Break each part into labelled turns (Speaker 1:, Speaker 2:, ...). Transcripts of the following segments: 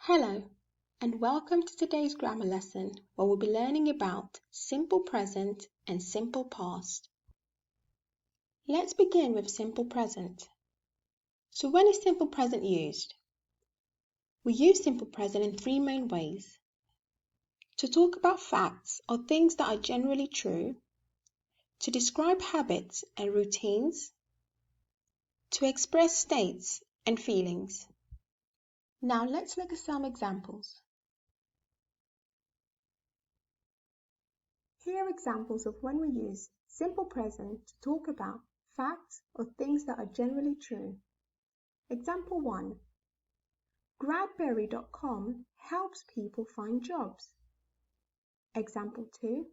Speaker 1: Hello, and welcome to today's grammar lesson where we'll be learning about simple present and simple past. Let's begin with simple present. So when is simple present used? We use simple present in three main ways. To talk about facts or things that are generally true, to describe habits and routines, to express states and feelings. Now let's look at some examples. Here are examples of when we use simple present to talk about facts or things that are generally true. Example 1. Gradberry.com helps people find jobs. Example 2.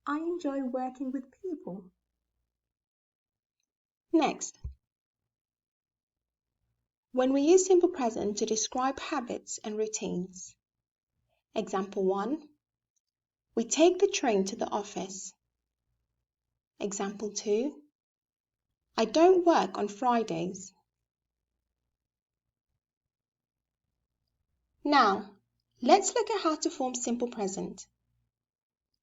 Speaker 1: I enjoy working with people. Next, when we use simple present to describe habits and routines. Example 1. We take the train to the office. Example 2. I don't work on Fridays. Now, let's look at how to form simple present.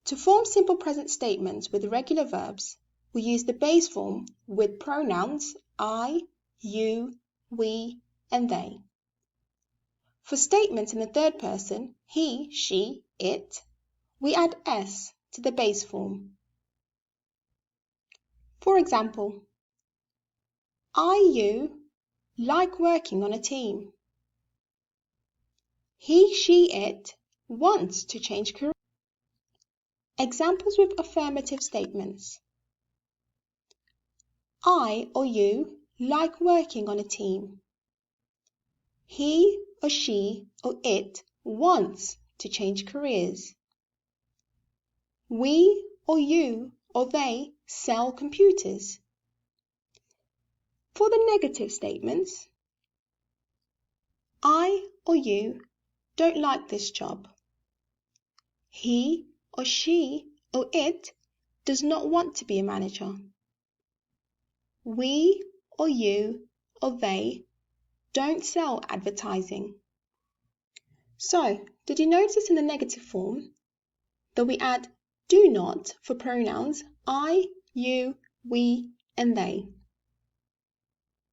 Speaker 1: To form simple present statements with regular verbs, we use the base form with pronouns I, you, we, and they. For statements in the third person, he, she, it, we add s to the base form. For example, you like working on a team. He, she, it wants to change career. Examples with affirmative statements. I or you like working on a team. He or she or it wants to change careers. We or you or they sell computers. For the negative statements, I or you don't like this job. He or she or it does not want to be a manager. We or you or they don't sell advertising. So, did you notice in the negative form that we add do not for pronouns I, you, we, and they?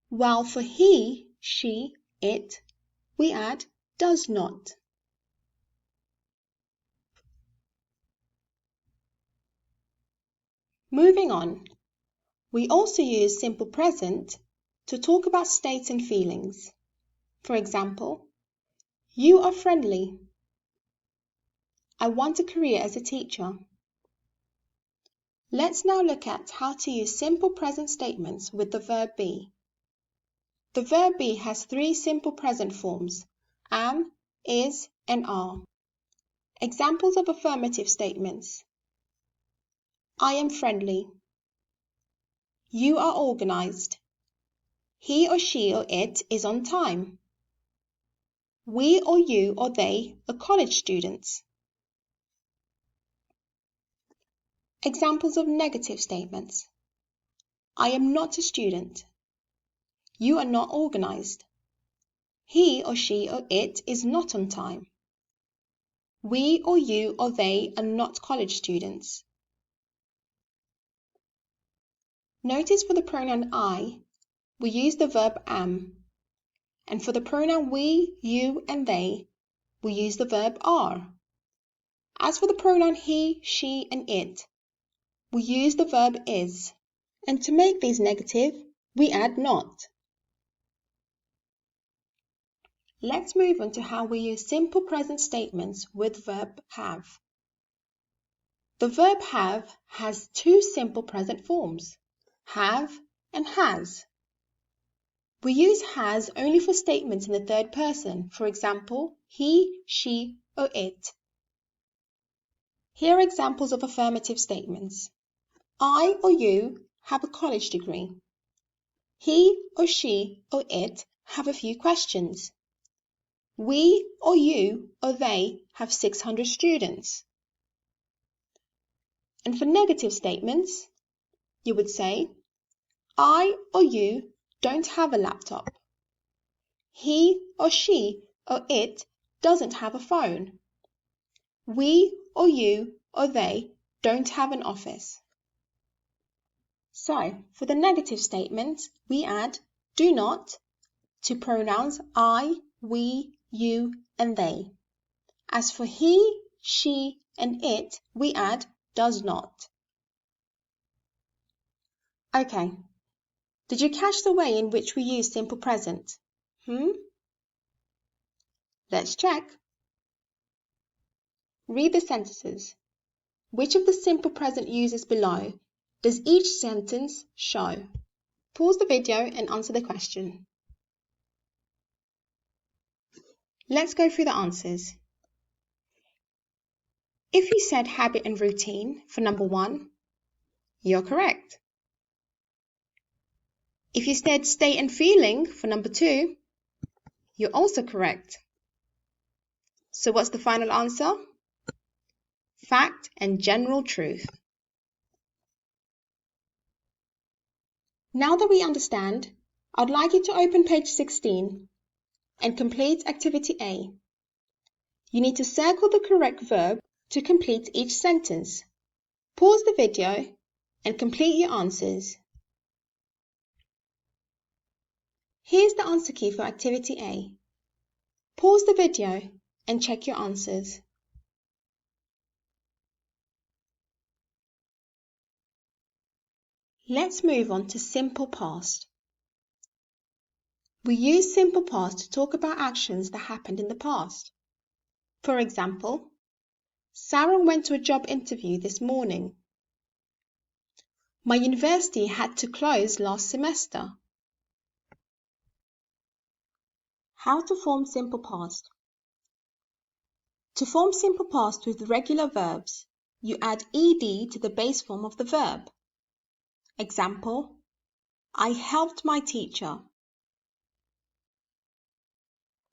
Speaker 1: While for he, she, it, we add does not. Moving on, we also use simple present to talk about states and feelings. For example, you are friendly. I want a career as a teacher. Let's now look at how to use simple present statements with the verb be. The verb be has three simple present forms, am, is, and are. Examples of affirmative statements. I am friendly. You are organized. He or she or it is on time. We or you or they are college students. Examples of negative statements. I am not a student. You are not organized. He or she or it is not on time. We or you or they are not college students. Notice for the pronoun I, we use the verb am. And for the pronoun we, you, and they, we use the verb are. As for the pronoun he, she, and it, we use the verb is. And to make these negative, we add not. Let's move on to how we use simple present statements with verb have. The verb have has two simple present forms, have and has. We use has only for statements in the third person, for example, he, she, or it. Here are examples of affirmative statements. I or you have a college degree. He or she or it have a few questions. We or you or they have 600 students. And for negative statements, you would say, I or you don't have a laptop. He or she or it doesn't have a phone. We or you or they don't have an office. So, for the negative statement, we add do not to pronouns I, we, you, and they. As for he, she, and it, we add does not. Okay, did you catch the way in which we use simple present? Let's check. Read the sentences. Which of the simple present uses below does each sentence show? Pause the video and answer the question. Let's go through the answers. If you said habit and routine for number 1, you're correct. If you said state and feeling for number 2, you're also correct. So what's the final answer? Fact and general truth. Now that we understand, I'd like you to open page 16 and complete activity A. You need to circle the correct verb to complete each sentence. Pause the video and complete your answers. Here's the answer key for activity A. Pause the video and check your answers. Let's move on to simple past. We use simple past to talk about actions that happened in the past. For example, Sarah went to a job interview this morning. My university had to close last semester. How to form simple past. To form simple past with regular verbs, you add ed to the base form of the verb. Example, I helped my teacher.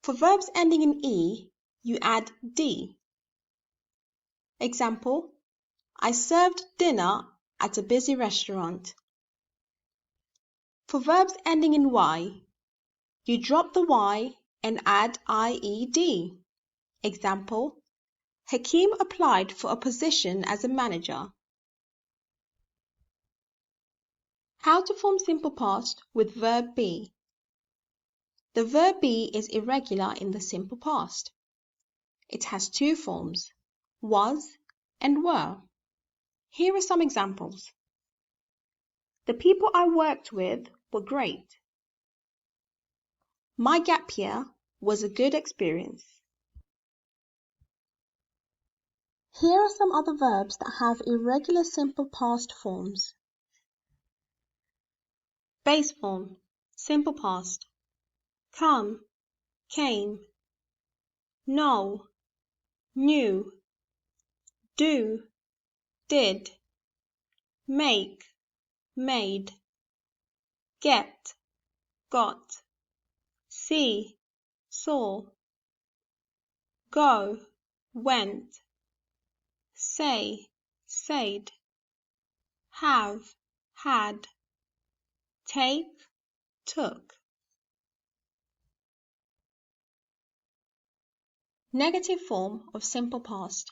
Speaker 1: For verbs ending in e, you add d. Example, I served dinner at a busy restaurant. For verbs ending in y, you drop the y and add ied. Example, Hakeem applied for a position as a manager. How to form simple past with verb be. The verb be is irregular in the simple past. It has 2 forms, was and were. Here are some examples. The people I worked with were great. My gap year was a good experience. Here are some other verbs that have irregular simple past forms. Base form, simple past. Come, came. Know, knew. Do, did. Make, made. Get, got. See, saw. Go, went. Say, said. Have, had. Take, took. Negative form of simple past.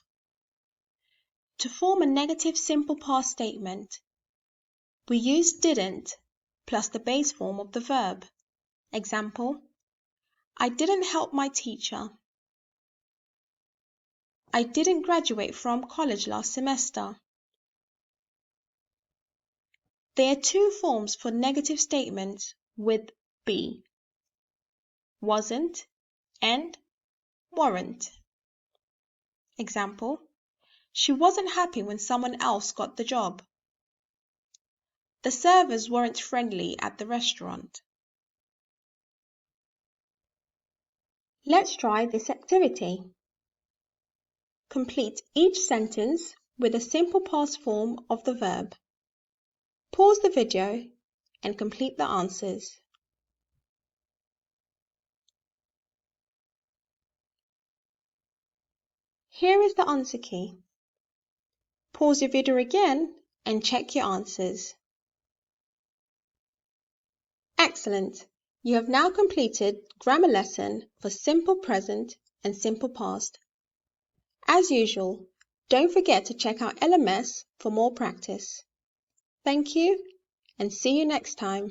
Speaker 1: To form a negative simple past statement, we use didn't plus the base form of the verb. Example, I didn't help my teacher. I didn't graduate from college last semester. There are 2 forms for negative statements with be. Wasn't and weren't. Example, she wasn't happy when someone else got the job. The servers weren't friendly at the restaurant. Let's try this activity. Complete each sentence with a simple past form of the verb. Pause the video and complete the answers. Here is the answer key. Pause your video again and check your answers. Excellent! You have now completed grammar lesson for simple present and simple past. As usual, don't forget to check out LMS for more practice. Thank you, and see you next time.